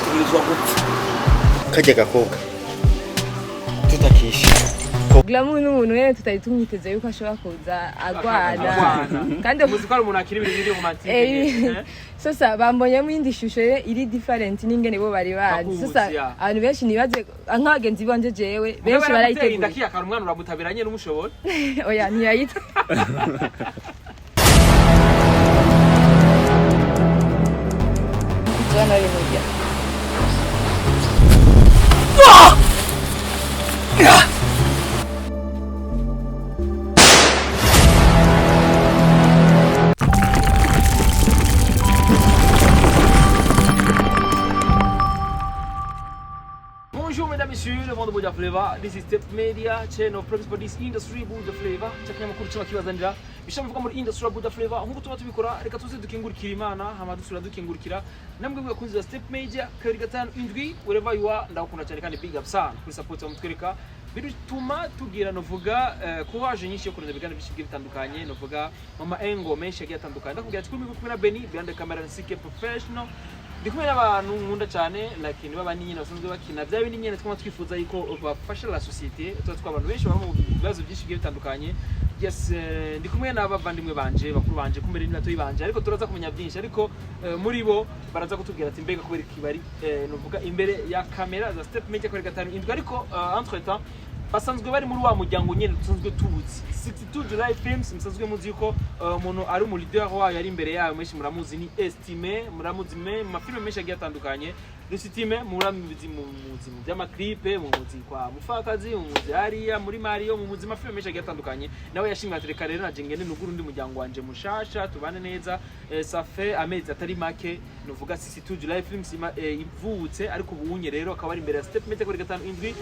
gategerezwa gupfa kajya gakobwa tutakisha Glamour n'umuntu wese tutari tumwiteze yuko ashobora kuza agwana kandi muzikora umuntu akiri ibintu romantique sasa bambonye mu indi shusho iri different n'ingene bo bari bandi sasa abantu benshi nibaze nkagenzi banje jewe benshi barayiteguye ndakiya kara umwana uramutabiranye n'umushobora oya ntiyayita Jana rimujya Monsieur, le monde Buddha Flavor. This is Step Media channel focus for this industry Buddha Flavor. Cyakanya makuru cyo kibazanira bishamuvuga muri industry Buddha Flavor. Nkuko tuba tubikora reka tuze dukingurikira Imana hama dusura dukingurikira namwe bwa kunzi Step Media kari gatanu indwi wherever you are ndakunda cyane kandi big up sana kuri support wa mutwereka bituma tugira novuga courage nyinshi yo kurunda bigana bishibye bitandukanye novuga mama engo menshi yagiye atandukanye ndakubwira ati kumwe na Benny behind the camera and CK professional ndikumwe n'abantu nkunda cyane like niba bani nyine basanzwe bakina bya bindi nyine twama twifuza yuko bafasha la societe abantu benshi baba mu bibazo byinshi bitandukanye yes ndikumwe n'abavandimwe banje bakuru banje kumere n'inato yibanje ariko turaza kumenya byinshi ariko muri bo baraza kutubwira ati mbega kubera kibari novuga imbere ya kamera za Step Media kuri gatanu indwi ariko entre temps basanzwe bari muri wa mujyango nyene dusanzwe tubuzi 62 July Films musanzwe muzi yuko umuntu ari mu leader wayo yari imbere yayo menshi muramuzi ni Estime muramuzi ma film menshi agiye atandukanye Estime muramuzi mu muzi by'ama clip mu muzi kwa Mufakazi mu muzi Aria muri Mario mu muzi ma film menshi agiye atandukanye nawe yashimye atereka rero naje ngene nuguru ndi mujyango wanje mushasha tubane neza ça fait amezi atari make nuvuga 62 July Films ivutse ariko ubunye rero akaba ari imbere ya Step Media kuri gatanu indwi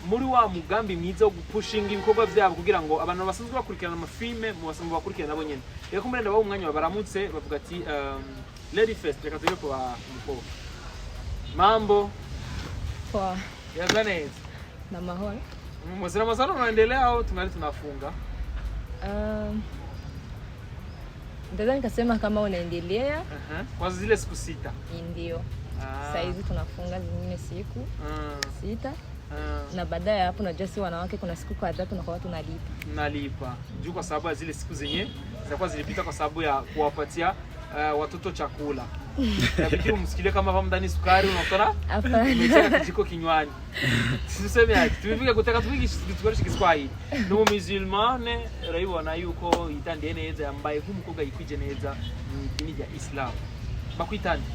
muri wa mugambi mwiza wo gupushinga ibikorwa byabo kugira ngo abantu basanzwe bakurikirana amafilme mu basanzwe bakurikirana nabo nyene rero kumwe ndaba umwanya baramutse bavuga ati Lady First reka tujye kwa mukobwa mambo poa yazaneza na mahoro muzira mazano unaendelea au tungali tunafunga ndaweza nikasema kama unaendelea kwa zile siku 6 ndio sasa hizi tunafunga zingine siku 6 na baadaye hapo najua si wanawake kuna siku kadhaa tunakuwa tunalipa juu kwa sababu ya zile siku zenye zilikuwa zilipita kwa sababu ya kuwapatia watoto chakula inabidi umsikilie kama hapo ndani sukari unaona hapana kijiko kinywani siseme ati tumefika kutaka tubiki tukoresha Kiswahili no musulmane rayibona yuko itandie neza yambaye nk'umukobwa yikwije neza mu dini ya Islam bakwitandi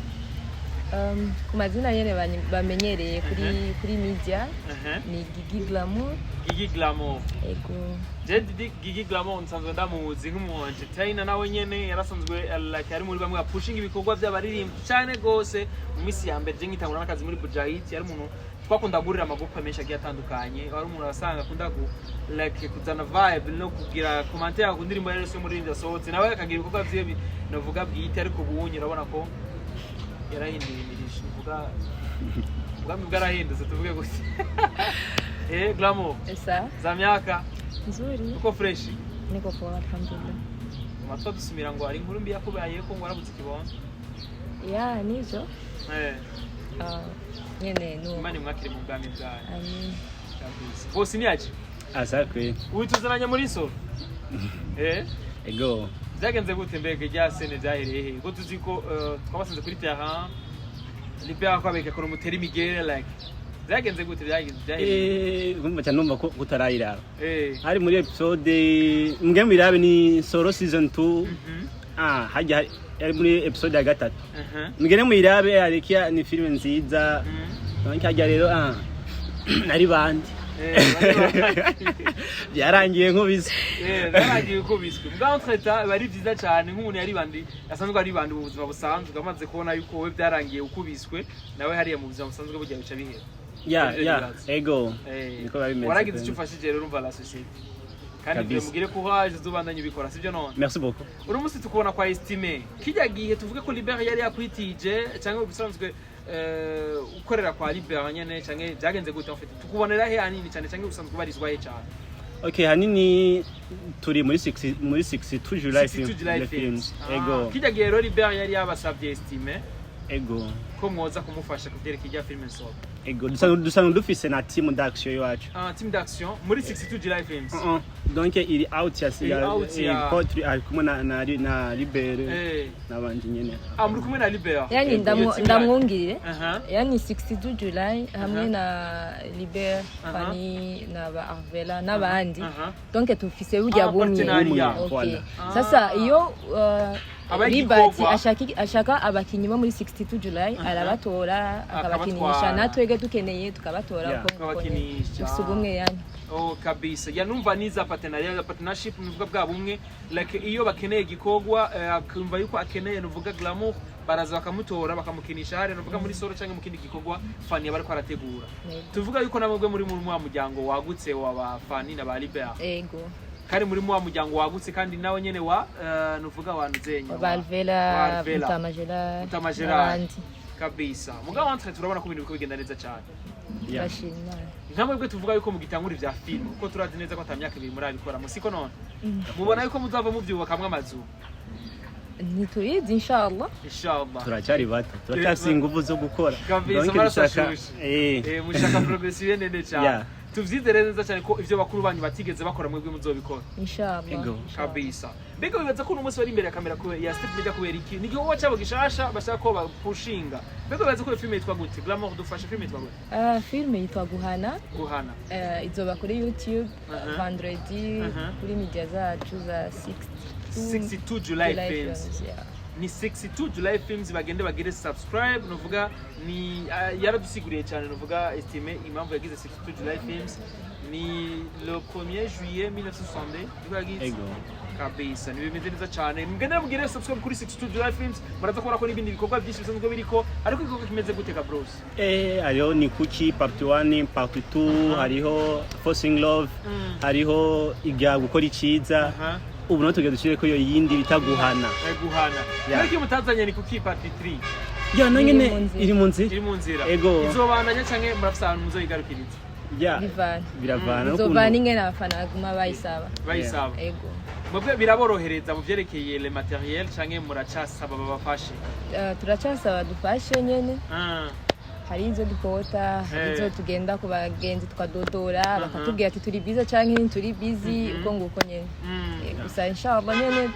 kumazina yene bamenyereye kuri media ni Gigi Glamour ego Gigi Glamour nsanzwe ndamuzi nk'umu entertainer nawe nyene yarasanzwe like ari muri bamwe pushing ibikorwa by'abaririmba cyane gose mu misi ya mbere je ngitangura nakazi muri Bujahit yari umuntu twakunda gurira amagupa menshi agiye atandukanye ari umuntu asanga akunda like kuzana vibe no kugira commentaire ku ndirimbo yari muri India sohotse nawe akagira ibikorwa bye navuga bwite ariko ubunye urabona ko yarahinduye imirisho uvuga ubwami bwarahindutse tuvuge gute Glamour esa za myaka nzuri uko fresh niko poa alhamdulillah matwa dusumira ngo ari inkuru mbi yakubaye ko ngo arabutse kibondo ya nizo nyene no imani mwakire mu bwami bwayo amen kabisa bosi ni aje asakwe uituzananya muri so ego zagenze gute mbege rya sene zahereye go tuzi ko twabasanze kuri terrain libera kwa beke kono muteri migere like zagenze gute byahereye ngumva cyane numva ko kutarayira hari muri episode mbwe mirabe ni solo season 2 hajya yari muri episode ya 3 mbwe mirabe arikia ni film nziza nkajya rero nari bandi byarangiye nkubise byarangiye kubiswe mbwa entreta bari byiza cyane nk'umuntu yari bandi asanzwe ari bandi ubuzima busanzwe amaze kubona yuko we byarangiye ukubiswe nawe hariya mu buzima busanzwe bujya bica bihera ego niko babimeze waragize icyo ufashije rero urumva la societe kandi mugire courage zubandanye ubikora sibyo none merci beaucoup urumusi tukubona kwa Estime kijya gihe tuvuge ko Libera yari yakwitije cyangwa bisanzwe ukorera kwa Libera nyene cyangwa byagenze gute en fait tukubonera he hanini cyane cyangwa usanzwe barizwa he cyane okay hanini turi muri 62 July Films ego kijya gihe rero Libera yari yabasabye Estime ego ko mwoza kumufasha kuvyerekeye irya filime nsoba ego dusanzwe dufise na team d'action yacu team d'action muri 62 July Films donc iri out ya ko turi ari kumwe na Libere n'abandi nyene muri kumwe na Libere yani ndamwungirire yani 62 July hamwe na Libere Fanny na Arvela n'abandi donc tufise burya bumwe okay sasa iyo Libati ashaka abakinyi bo muri 62 July arabatora akabakinisha natwege tukeneye tukabatora uko usugumwe yani kabisa yanumva niza partnership nuvuga bwa bumwe like iyo bakeneye gikogwa akumva yuko akeneye nuvuga glamour baraza bakamutora bakamukinisha hari nuvuga muri solo cyangwa mukindi gikogwa Fanny bariko arategura tuvuga yuko namwe muri mu muryango wagutse wa Fanny na ba Libert ego kari muri mu muryango wagutse kandi nawe nyene wa nuvuga wanuzenya Valvela Mutamajela kabisa mugabo wantre turabona ko ibintu biko bigenda neza cyane bashimana nkamwe bwe tuvuga yuko mugitangura ivya film uko turazi neza ko atamyaka ibiri muri abikora musiko none mubona yuko muzava muvyubakamwe amazu nituyizi inshallah turacyari bato turacyafise ingufu zo gukora kabisa mushaka progressive nene cyane tuvyizere neza cyane ko ivyo bakuru banyu batigeze bakora mwebwe muzobikora inshallah kabisa mbega bibaza ko umunsi bari imbere ya kamera ko ya Step Media kubera iki ni giho wacabo gishasha bashaka ko bapushinga mbega bibaza ko filme yitwa gute Glamour dufasha filme yitwa gute filme yitwa Guhana izoba kuri YouTube vendredi kuri media zacu za 62 July Films ni 62 July Films bagende bagire subscribe nuvuga ni yaradusiguriye cyane nuvuga estime impamvu yagize 62 July Films ni le 1er juillet 1962 kabisa ni bimeze neza cyane mugende mugire subscribe kuri 62 July Films muraza kubona ko n'ibindi bikorwa byinshi bisanzwe biriko ariko igikorwa kimeze gute ka bros hariho ni kuki part 1 part 2 hariho Forcing Love hariho igya gukora iciza ubu no tugedushyire ko yo yindi bitaguhana ariko mutazanye ni kuki part 3 ya nanyene iri mu nzira ego izobandanya canke murafisa muzoyigarukiriza biravana izobana ingene abafana guma bayisaba ego mwebwe biraborohereza mu vyerekeye le materiel canke muracasaba babafashe turacasaba dufashe nyene hari izo dukota izo tugenda ku bagenzi tukadodora bakatubwira ati turi biza canke turi busy uko nguko nyene gusa inshallah nyene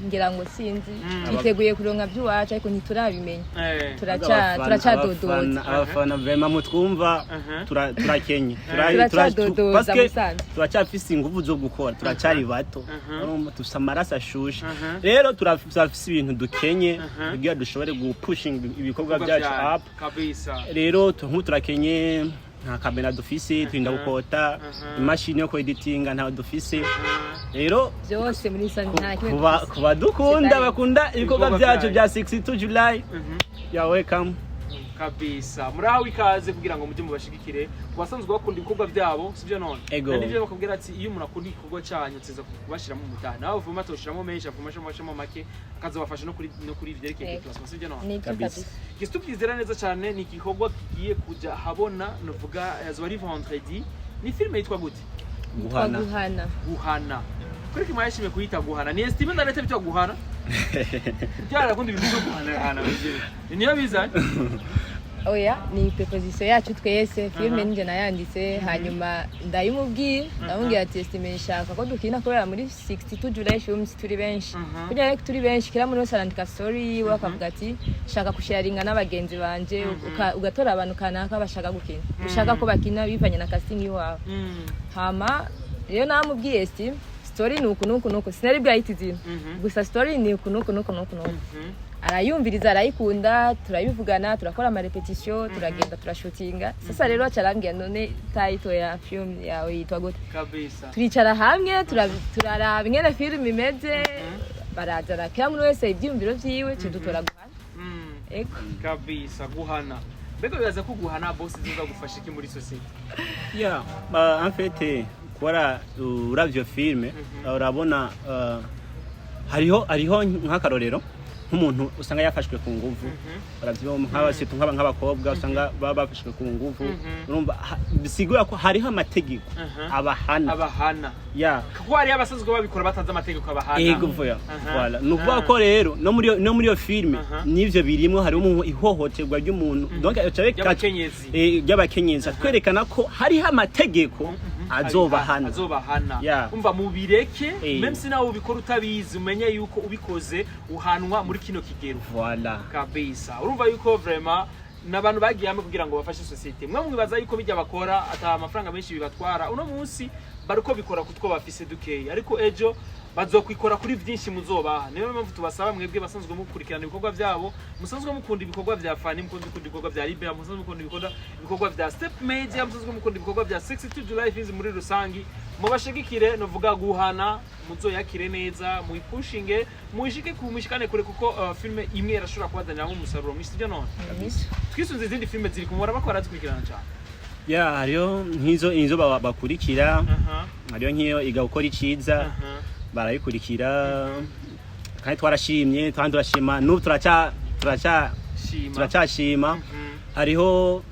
ngira ngo sinzi twiteguye kuronka byuwacu ariko ntiturabimenya turacadodoza abafana vraiment mutwumva turakenye turacafise ingufu zo gukora turacari bato tusa amaraso ashushe rero turafise ibintu dukenye kugira dushobore gupushinga ibikorwa byacu up rero turakenye nta kamera dufise turinda gukota imashini yo editinga nta dufise rero byose muri sanna kuba dukunda bakunda ibikorwa byacu bya 62 July ya welcome kabisa murahawe ikaze kugira ngo mujye mubashigikire kubasanzwe bakunda ibikorwa byabo sivyo none kandi byo bakubwira ati iyo umuntu akunda igikorwa cyanyu tseza kubashiramo umutana nawe uvuma toshiramo menshi afumashamo make akazobafasha no kuri vyerekeye class sivyo none kabisa gistupizera neza cyane ni igikorwa kigiye kuja habona novuga yazwari vendredi ni filme yitwa gute Guhana kuri kimwe yashime kuyita Guhana ni estime ndarete bitwa Guhana byara kundi ibintu byo guhana niyo bizanye oya ni preposition yacu twese filme nje nayanditse hanyuma ndayimubwiye ndamubwira ati estime nshaka ko dukina kubera muri 62 July Films turi benshi kugira ngo turi benshi kira muri sarandika story wakavuga ati shaka kusharinga n'abagenzi banje ugatora abantu kanaka bashaka gukina ushaka ko bakina bivanye na casting yiwawe hama rero namubwiye estime story nuko sinari bwayitizina gusa story ni nuko arayumviriza arayikunda turabivugana turakora ama repetition turagenda turashootinga sasa rero acarambya none title ya film yawe yitwa gute kabisa turicara hamwe turaraba ingene film imeze barazana kamwe wese ibyumviro vyiwe dutora Guhana eko kabisa Guhana mbega bibaza ko Guhana boss ziza gufasha iki muri society en fait kora uravyo filme urabona hariho nk'akarorero nk'umuntu usanga yafashwe ku nguvu baravyoma nk'abasitu nk'abakobwa usanga baba bafashwe ku nguvu urumva bisigura ko hariho amategeko abahana ya kuko hari abasanzwe babikora bataza amategeko abahana yego vuya voilà nuvuga ko rero no muri iyo filme nivyo birimo hari umuntu ihohoterwa ry'umuntu donc y'abakenyezi twerekana ko hariho amategeko azobahana umva mubireke même si nawe ubikora utabizi umenye yuko ubikoze uhanwa muri kino kigero voilà kabisa urumva yuko vraiment nabantu bagiye hamwe kugira ngo bafashe societe mwe mwibaza yuko bijya bakora ata amafaranga menshi bibatwara uno munsi bariko bikora kutwo bafise dukeye ariko ejo bazokwikora kuri byinshi muzobaha niyo mpamvu tubasaba mwebwe basanzwe mukurikirana ibikorwa byabo musanzwe mukunda ibikorwa bya Fani mukunda ibikorwa bya Libera musanzwe mukunda ibikorwa bya Step Media musanzwe mukunda ibikorwa bya 62 July Films muri rusangi mubashigikire novuga guhana muzoyakire neza muyipushinge muyishike kumishikane kure kuko filme imwe irashobora kubazanira umusaruro mwinshi byo none twisunze izindi filme ziri kumura bakora zikurikirana cyane ya hariyo nk'izo bakurikira hariyo nk'iyo igakora iciza barayikurikira kandi twarashimye kandi turashima n'ubu turacyashima hariho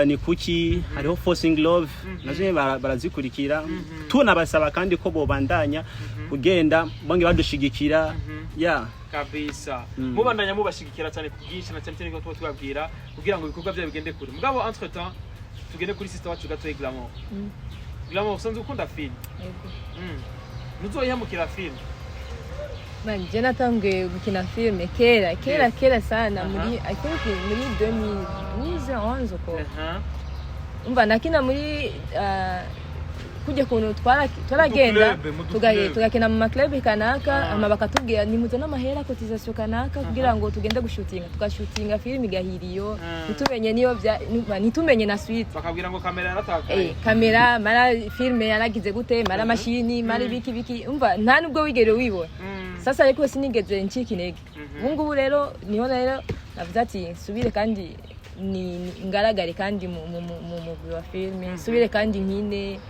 ni kuki hariho Forcing Love naje barazikurikira tunabasaba kandi ko bobandanya kugenda bonge badushigikira ya kabisa mubandanya mubashigikira cyane kubwinshi na cyane ko tubabwira kugira ngo ibikorwa bya bigende kure mugabo entre temps tugende kuri sister wacu gato Glamour Glamour usanzwe ukunda film nuzoyamukira film man je natangiye gukina filme kera sana muri I think muri 2012 ko umva nakina muri kujya kuntu twaragenda tugakina mu club kanaka ama bakatubwira nimuze n'amahera cotisation kanaka kugira ngo tugende gushutinga tugashutinga film gahiriyo nitumenye niyo nitumenye na suite bakabwira ngo kamera yaratakaye kamera mara filme yaragize gute mara mashini mara biki umva nta nubwo wigere wibona sasa ariko sinigeze ncika intege ubungubu rero niho rero navuze ati subire kandi ni ngaragare kandi mu wa filme subire kandi nkine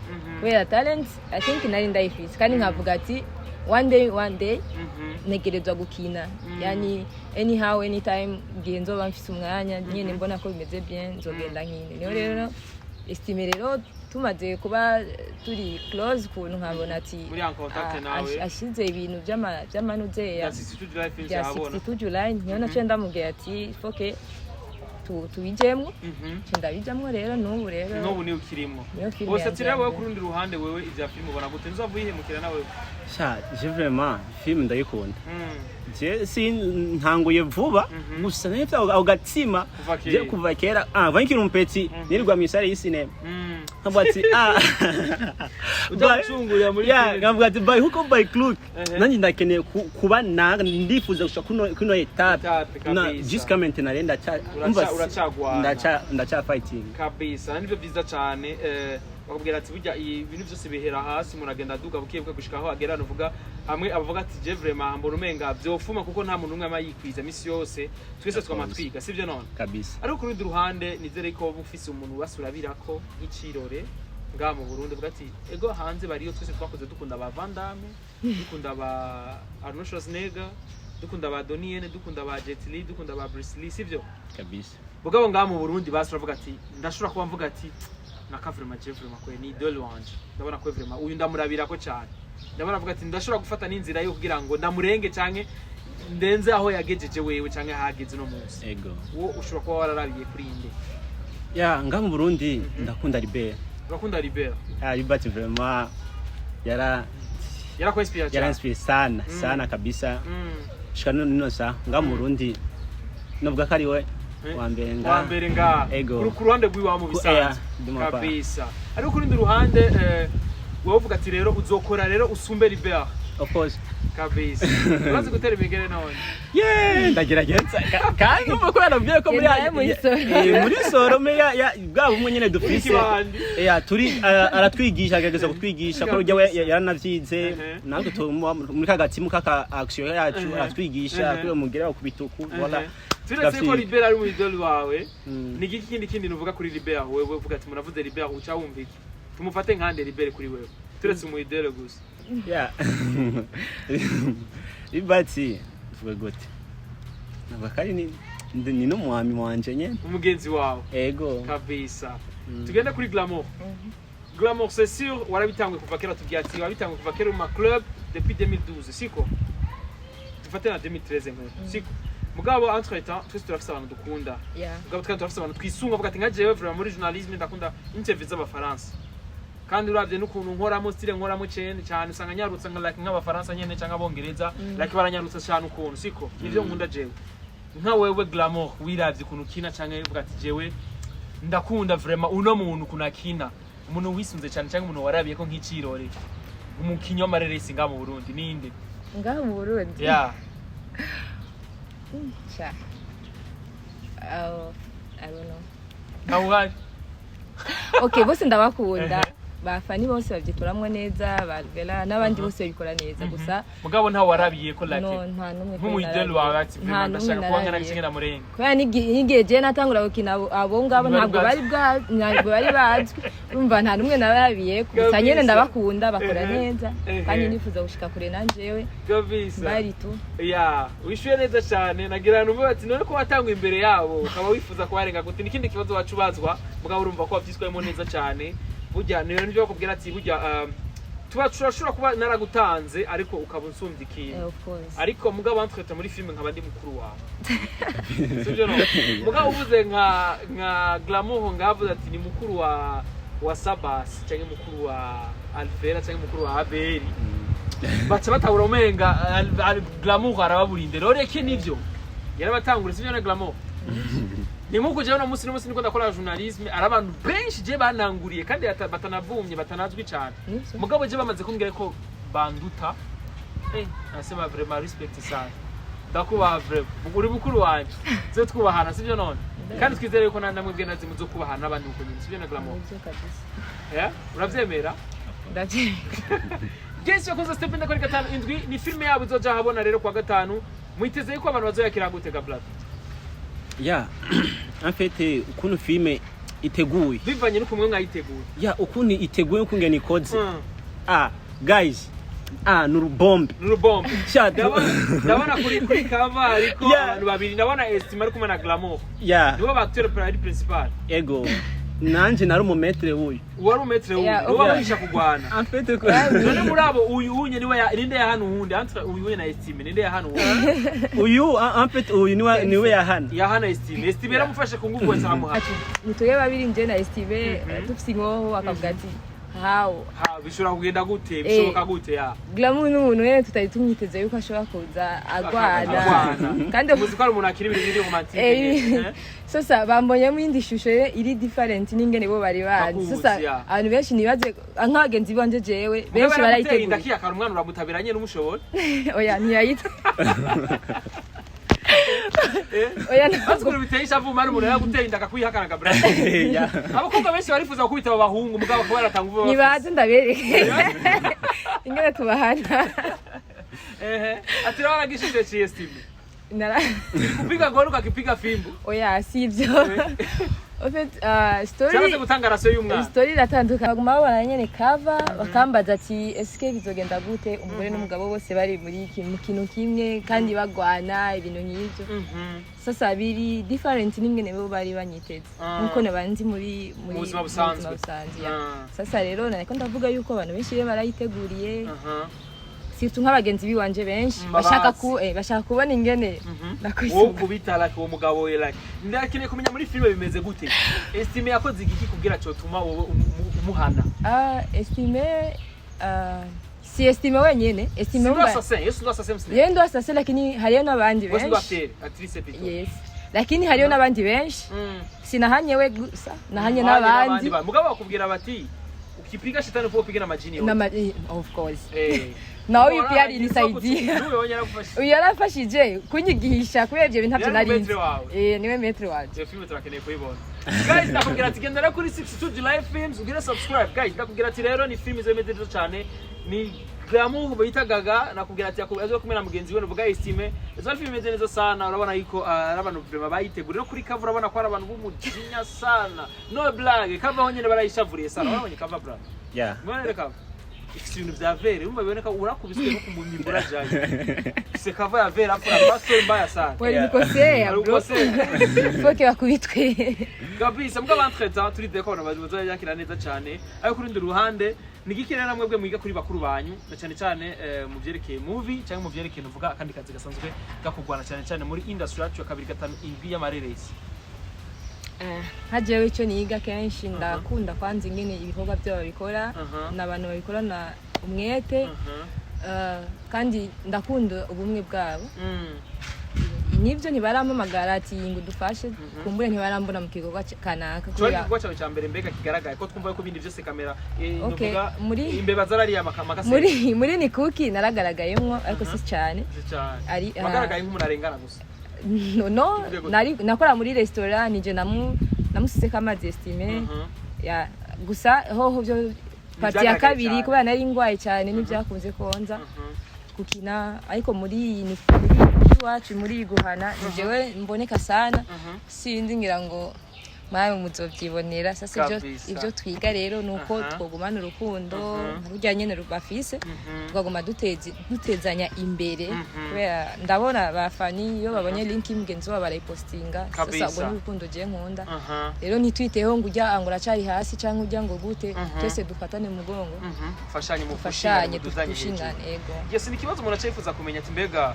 kubera talent I think nari ndayifise kandi nkavuga ati one day negerezwa gukina yani anyhow anytime genzo bamfise umwanya nyene mbona ko bimeze bien nzogenda nkine niho rero estime rero tumaze kuba turi close kuntu nkabona ati ashize ibintu by'amanuze ya 62 July niho naco ndamubwira ati okay tubijemwo ndabijamwo rero n'ubu ni ukirimo bose tira wowe kurundi ruhande wewe ivya film ubona gute nzavuyihemukira nawe sha je vraiment film ndayikunda je ntanguye vuba gusa nefya ugatsima je kuva kera vankira umpeti nirirwa misare y'cinema nkabati udacungurira muri nkabati by hook or by crook nanjye ndakeneye kuba ndifuza gushaka kuno etape na just comment narenda ndacha fighting kabisa nivyo byiza cyane bakubwira ati burya ibintu byose bihera hasi muragenda duga bukiye gushikaho agera nuvuga hamwe abavuga ati je vraiment mbona umenga byofuma kuko nta muntu umwe amayikwiza misi yose twese twamatwiga sivyo none kabisa ariko ku rundi ruhande nizere ko bufise umuntu basurabirako nk'icirore nga mu Burundi vuga ati ego hanze bariyo twese twakoze dukunda ba Van Damme dukunda ba Arnold Schwarzenegger dukunda ba Donnie Yen dukunda ba Jet Li dukunda ba Bruce Lee sivyo kabisa bugabo nga mu Burundi basuravuga ati ndashobora kuba mvuga ati nakavurema Jeffrey makwe ni idol wanje ndabona ko vraiment uyu ndamurabira ko cyane ndabona avuga ati ndashobora gufata n'inzira yo kugira ngo ndamurenge canke ndenze aho yagejeje wewe canke hageze no munsi ego wo ushobora kuba wararabiye kuri inde ya nga mu Burundi ndakunda Libera urakunda Libera Libera vraiment yara ko inspiration yara inspiration sana kabisa shikano ninosa nga mu Burundi nubwo kari we wambere nga ku ruhande rw'iwa mu bisanzwe kabisa ariko ku rundi ruhande wowe uvuga ati rero uzokora rero usumbe Libera of course kabisa urazi gutera imigere none ndagerageza kandi uko yarabwiye ko muri sorome ya bwabo umwe nyene dufise turi aratwigisha agageza kutwigisha ko rujya yaranavyize natwe muri kagati mu kaka action yacu aratwigisha kuri mugera ku bituku voilà turetse ko Libera ari mu idol wawe ni kindi nuvuga kuri Libera wewe uvuga ati muravuze Libera uca wumviki tumufate nkande Libera kuri wewe turetse mu idol gusa ibati vuga gute bakari ni no mwami wanje nyene umugenzi wawe ego kabisa tugende kuri Glamour. Glamour c'est sûr warabitangwe kuva kera tubyati wabitangwe kuva kera mu club depuis 2012 siko tufate na 2013 siko mugabo entre temps twese turafise abantu dukunda mugabo twese turafise abantu twisunga vuga ati nka jewe vraiment muri journalisme ndakunda interview z'abafaransa kandi uravye n'ukuntu nkoramo style nkoramo cyane usanga nyarutsa nka like nk'abafaransa nyene cyangwa abongereza like baranyarutsa cyane ukuntu siko nivyo nkunda jewe nka wewe Glamour wiravye ukuntu kina cyangwa uvuga ati jewe ndakunda vraiment uno muntu kunakina umuntu wisunze cyane cyangwa umuntu warabiye ko nk'ikirore umukinyo amareresi nga mu Burundi ninde nga mu Burundi cha I don't know nawari okay bose ndabakunda bafani bose bavyituramwe neza barvela nabandi bose bikora neza gusa mugabo nta warabiye ko like no nta numwe nk'umudelo wagati vraiment ndashaka kuwangana n'ikingena murenga kwa nige je natangura gukina abo ngabo ntabwo bari bazwi umva nta numwe nabarabiye gusa nyene ndabakunda bakora neza kandi nifuza gushika kure nanjewe kabisa bari tu wishuye neza cyane nagira numva ati none ko watangwa imbere yabo ukaba wifuza kubarenga gute nikindi kibazo wacubazwa mugabo urumva ko wavyiswemo neza cyane burya niyo nivyo bakubwira ati burya tuba turashura kuba naragutanze ariko ukaba unsumvye ikintu ariko mugabo entre muri filme nkaba ndi mukuru wawe sivyo no mugabo uvuze nka Glamour ngavuze ati ni mukuru wa Sabas cyangwa mukuru wa Alfera cyangwa mukuru wa Abeli bacha batawura umenga Glamour arababurinde rero ke nivyo yarabatangura sivyo na Glamour ni nkuko jewe no musi niko ndakora journalisme arabantu benshi je bananguriye kandi batanavumye batanazwi cyane mugabo je bamaze kumbwira ko banduta nasema vraiment respect sana ndakubaha vraiment uri bukuru wanje ze twubahana sivyo none kandi twizere ko namwe bwe nazi muzo kubahana abandi uko nyine sivyo na Glamour uravyemera ndavyemera Guys yakoze step ndakora gatanu indwi ni filme yabo izoja habona rero kwa gatanu muiteze ko abantu bazoyakira gutega black en fait ukuntu filme iteguye bivanye no kumwe mwayiteguye ukuntu iteguye ukungene ikoze guys nurubombe ndabona kuri cover ariko abantu babiri ndabona Estima ari kumwe na Glamour nibo acteur principal ego nanje nari umumetre wuyu wari umumetre wuyu wabahisha kugwana en fait none murabo uyu unye niwe ninde ya hano hundi entre uyu na Estima ninde ya hano uyu en fait uyu niwe ya hano Estima yaramufashe ku nguvu wese amuha nituye babiri nje na Estima dufise inkoho akavuga ati bishobora kugenda gute bishoboka gute Glamour n'umuntu wene tutari tumwiteze yuko ashobora kuza agwana kandi muzikora umuntu akiri ibintu biri romantique sasa bambonyemo indi shusho iri different n'ingene bo bari bazi sasa abantu benshi nibaze nk'abagenzi banje jewe benshi barayiteguye ndakiya kara umwana uramutabiranye n'umushobora oya ntiyayita Azukuru biteyisha vuma n'umuntu yaguteye indaka kwihakanaga bra. Abakobwa benshi barifuza kubita abahungu mugabo ko baratanga uvuga. Nibaze ndabereke. Ingene tubahana. Ati rawana gishije CSTV. Kupiga ngoro ukakipiga fimbo. Oya sivyo. En fait story cyangwa gutanga raso y'umwana. Story iratandukanye. Baguma babona nyene cover bakambaza ati eske bizogenda gute umugore n'umugabo bose bari muri kintu kimwe kandi bagwana ibintu nk'ibyo. Sasa biri different n'ingene bo bari banyiteze. Nkuko nabanzi muri ubuzima busanzwe. Sasa rero nariko ndavuga yuko abantu benshi barayiteguriye. Surtout nk'abagenzi biwanje benshi bashaka kubona ingene nakwisuka wo kubita like uwo mugabo we like ndakine kumenya muri filme bimeze gute Estime yakoze igiki kugira cyo tuma wowe umuhana Estime si Estime wenyene Estime ndo assassin lakini hariyo n'abandi benshi yes lakini hariyo n'abandi benshi sinahanye we gusa nahanye n'abandi mugabo bakubwira bati ukipiga shetani upo piga na majini of course naho pia nilisaidia yarafashije kunyigisha kubera ibyo bintu ntarinzi niwe metre waje iyo filme turakeneye kuyibona guys ndakubwira ati gendera kuri 62 July Films ugire subscribe guys ndakubwira ati rero ni filme zemeze neza cyane ni Glamour bayitagaga nakubwira ati yakoze kumwe na mugenzi we nuvuga Estime izo filme zemeze neza sana urabona yuko arabantu vraiment bayitegurira kuri cover urabona ko arabantu b'umujinya sana no blague cover honyene barayishavuriye sana urabonye cover bra yeah mwene cover ifite ibintu bya vere umva biboneka urakubiswe no kumunyibura jaje c'est cover ya vere afura pasteur mbaya sana wali nikosea bro foke bakubitwe kabisa mbwa bantreta turi dekora bazoya yakira neza cyane ayo kuri ndi ruhande nigikira namwe bwe mwiga kuri bakuru banyu na cyane cyane mu byerekeye movie cyangwa mu byerekeye uvuga akandi kazi gasanzwe gakugwana cyane cyane muri industry yacu ya 2-5 y'amareresi hajewe icyo niga kenshi ndakunda kwanza ingene ibikorwa byo babikora n'abantu babikorana umwete kandi ndakunda ubumwe bwabo nibyo ntibarampamagara ati ngo dufashe kumbure ntibarambona mu kigo kanaka kubera cyo cyo cyambere mbega kigaragaye ko twumva ko bindi byose kamera nuvuga imbeba zarari amakase muri ni kuki naragaragayemo ariko si cyane ari magaragaye nk'umuntu arengana gusa no nakora muri restaurant nije namusise kamazi estime ya gusa hoho byo parti ya kabiri kubera nari ngwaye cyane n'ibyakunze konza kukina ariko muri ni wacu muri guhana jewe mboneka sana sinzi ngira ngo mwawe muzovyibonera sasa ibyo twiga rero nuko twogumana urukundo burya nyene rubafise twaguma dutezanya imbere kubera ndabona bafani iyo babonye link imgenzi wa barayipostinga sasa ubwo urukundo je nkunda rero nitwiteho ngo ujya angura cyari hasi canke ujya ngo gute twese dufatane mu mugongo fashanye dushingane ego yes ni kibazo umuntu acifuza kumenya ati mbega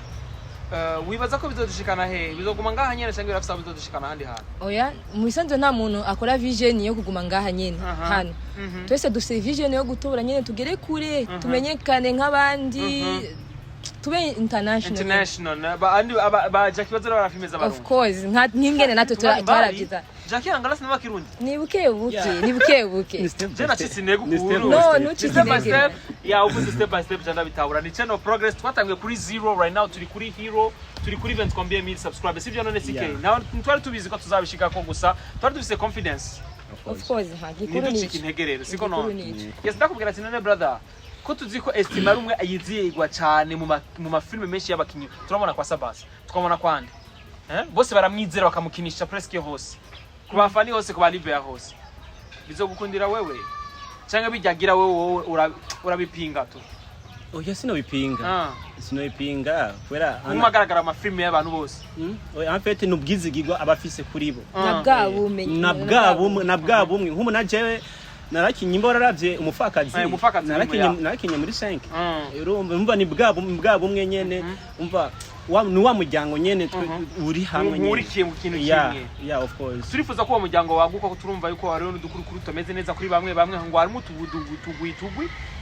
wibaza ko bizodushikana he bizoguma ngaha nyene cyangwa birafisa bizodushikana handi hantu oya mu bisanzwe nta muntu akora vision yo kuguma ngaha nyene hano twese dufite vision yo gutora nyene tugere kure tumenyekane nk'abandi tube international ba Jackie bazora barafimeza abantu of course nk'ingene natwe twarabyiza Jackie angala sinaba kirundi nibuke je natsi nego kuru no nucitse ya uvuze step by step janda bitabura ni channel progress twatangiye kuri 0 right now turi kuri hero turi kuri 20,000 subscribers sivyo none CK now twari tubizi ko tuzabishika ko gusa twari dufise confidence of course gikuru ni integerero siko no yes ndakubwira ati none brother ko tuzi ko estima rumwe ayizigwa cyane mu mafilme menshi y'abakinyi turabona kwa Sabas twabona kwande bose baramwizera bakamukinisha presque hose kubafani hose kuba Libya hose bizogukundira wewe cyangwa bijyagira wewe urabipinga tu oya sinobipinga kubera umagaragara amafilme y'abantu bose oya en fait nubwizigirwa abafise kuri bo nabwabumwe nk'umuntu najewe narakinye imbora ravye umufakazi narakinye muri 5 urumva ni bwabumwe nyene umva ni wa muryango nyene uri hamwe nyene urikiye mu kintu kimwe yeah of course turifuza ko uwo muryango waguka ko turumva yuko hariho n'udukuru tumeze neza kuri bamwe ngo harimo tugwi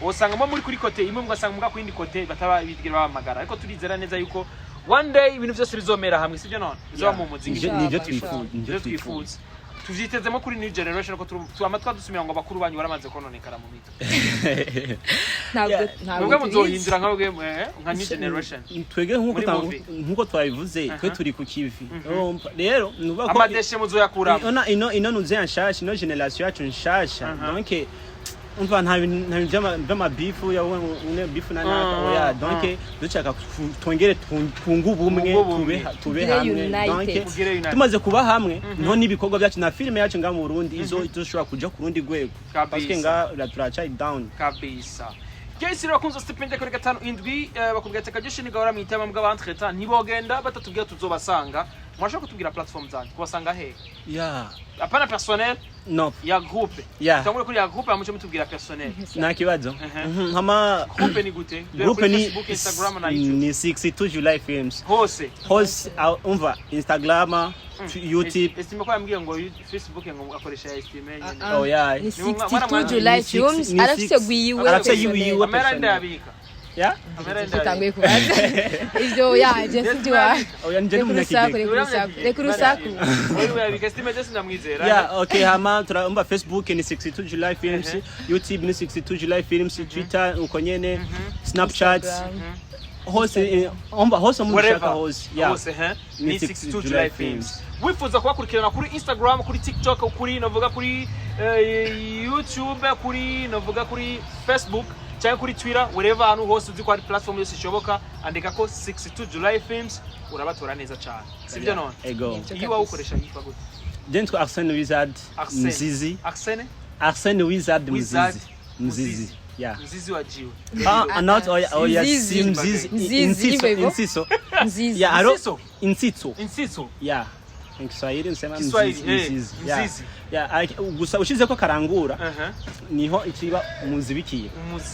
usanga muri kuri kote imwe mugasanga muga ku yindi kote bataba bigira bamagara ariko turizera neza yuko one day ibintu byose bizomera hamwe sivyo none bizoba mu muziki nivyo twifuza tuvyitezemo kuri new generation ko tuama twadusumira ngo bakuru banyu baramaze kononekara mu mito ntabwo muzohindura nka new generation twege nkuko twabivuze twe turi ku kivi rero nuba ko amadeshe muzoyakuramo ino nuze nshasha ino generation yacu nshasha donc umva nta byama bifu ya une bifu na oya donc dushaka twongere twungubumwe tube hamwe donc tumaze kuba hamwe no nibikorwa byacu na filme yacu nga mu Burundi izoshobora kuja ku rundi gwego parce que nga la tracha down kabisa Kesi rakunzo stipende kuri 5-7 bakubwira ati kajeshi ni gahora mwitama mbwa bantreta ntibogenda batatubwira tuzobasanga mwashaka kutubwira platform zanjye kubasanga he apana personnel no ya groupe tamwe kuri ya groupe amuce mutubwira personnel na kibazo nkama groupe ni gute groupe ni Facebook Instagram na YouTube ni 62 July Films hose umva Instagram YouTube estime ko yambwiye ngo Facebook ngo akoresha estime nyene oh yeah ni 62 July Films arafise gwiwe kamera ndabika ya tutanguye kubaza ivyo yaje sijwa oya nje n'umunyakigega rekurusaku wewe yabika estime je sinamwizera yeah okay hama turamba Facebook ni 62 July Films YouTube ni 62 July Films Twitter uko nyene Snapchat hose hose mushaka hose ni 62 July Films wifuza kubakurikirana kuri Instagram kuri TikTok kuri novuga kuri YouTube kuri novuga kuri Facebook cyangwa kuri Twitter wherever hano hose uzi ko ari platform yose ishoboka andika ko 62 July Films urabatora neza cyane sibyo none iyo wawukoresha yitwa gute Arsene Wizard Mzizi Arsene Wizard Mzizi Yeah. Mzizi wa jiwe. Not oya Mzizi. Mzizi. Mzizi, hivyo hivyo. Insiso. Mzizi. Yeah, aro Insiso? Insiso. Insiso. Yeah. In Kiswahili nsema Kiswahili, mzizi. Yeah. mzizi. Yeah, gusa ushize ko karangura Aha. niho ikiba muzibikiye. Umuzi.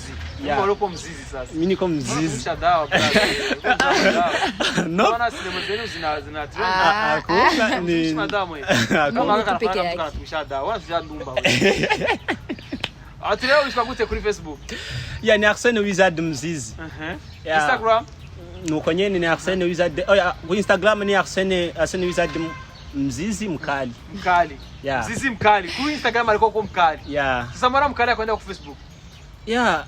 Yeah. Ngo roko mzizi sasa. Mimi niko mzizi. Mshadawa brother. No. Bana sinema zenu zina trend. Akuka ni Madamu. Mungu Kama peke yake. kana tumshadawa. Wala tujadumba wewe. Atireo ushikagute kuri Facebook. Yeah, ni Arsene Wizard mzizi. Yeah. Instagram. Nuko nyene ni Arsene Wizard. Oya, ku Instagram ni Arsene Wizard mzizi mkali. Mkali. Yeah. Mzizi mkali. Ku Instagram alikuwa kwa mkali. Yeah. Sasa mara mkali akwenda ku Facebook. Yeah.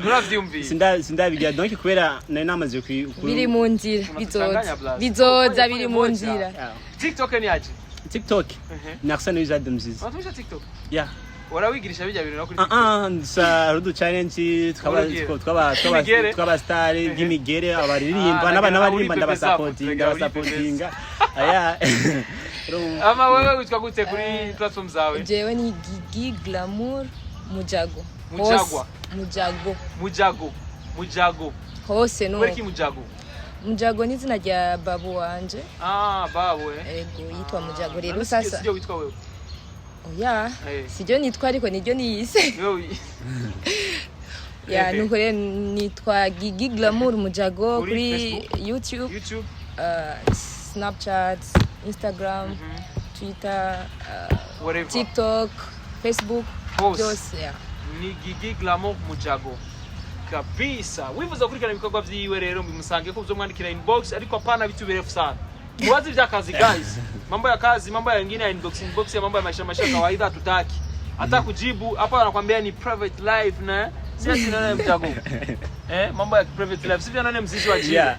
Muravyumvi. Sinda bigira donc kubera nari namaze biri mu nzira bizoza biri mu nzira. TikTok ni aje? TikTok. Ni Arsene Wizard mzizi. Watumisha TikTok. Yeah. Warawigirisha bijya bintu no kuri TikTok. Sa rudu challenge twaba star y'imigere abaririmba n'abana baririmba ndabasapotinga aya ama wewe witwa gute kuri platform zawe? Jewe ni Gigi Glamour Mujago. Mujago Hose no. Weki Mujago. Mujago ni izina rya babu wanje. Babu Ego yitwa Mujago rero sasa. Sio witwa wewe. Oya, sijyo nitwa ariko nijyo niyise. Ya nuko rero nitwa Gigi Glamour Mujago kuri YouTube, Snapchat, Instagram, Twitter, TikTok, Facebook, just yeah. Ni Gigi Glamour Mujago. Kabisa. Wifuza kurikana ibikorwa vyiwe rero bimusange ko uzomwandikira inbox ariko apana bitu birefu sana. Muwazi vya kazi guys. Mambo ya kazi, mambo ya wengine ya inbox ya mambo ya maisha kawaida hatutaki. Hata kujibu hapo anakuambia ni private life na sisi nani Mujago. Mambo ya private life. Sivyo nani mzizi wa jiwe.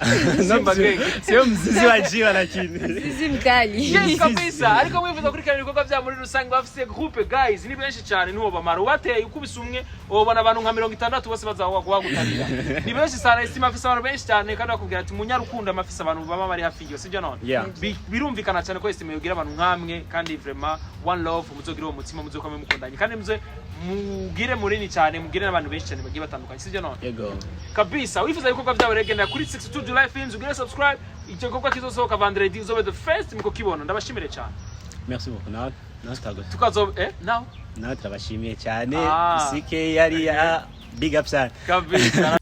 Simba gang. Sio mzizi wa jiwe lakini. Mzizi mkali. Yes kabisa. Ariko mwifuza kurikana ibikorwa vya muri rusange bafise groupe guys. Ni benshi cyane niho bamara. Wateye ukubise umwe ubona abantu nka 60 bose bazawa gutarira. Ni benshi sana istima afise abantu benshi cyane kandi bakubwira ati munyarukunda amafise abantu baba bari hafi yo sivyo none. Birumvikana cyane ko istima yogira abantu nkamwe kandi vraiment one love muzogira uwo mutima muzokome mukundanye kandi muze mugire murini cyane mugire n'abantu benshi cyane bagiye batandukanye sivyo none. Yego. Kabisa wifuza ibikorwa byawe regenda kuri 62 July Films ugire subscribe icyo gikorwa kizosohoka vendredi uzobe the first miko kibona ndabashimire cyane. Merci beaucoup nawe tago Tukazo now nawe turabashimiye cyane isike yari big up sana kabisa.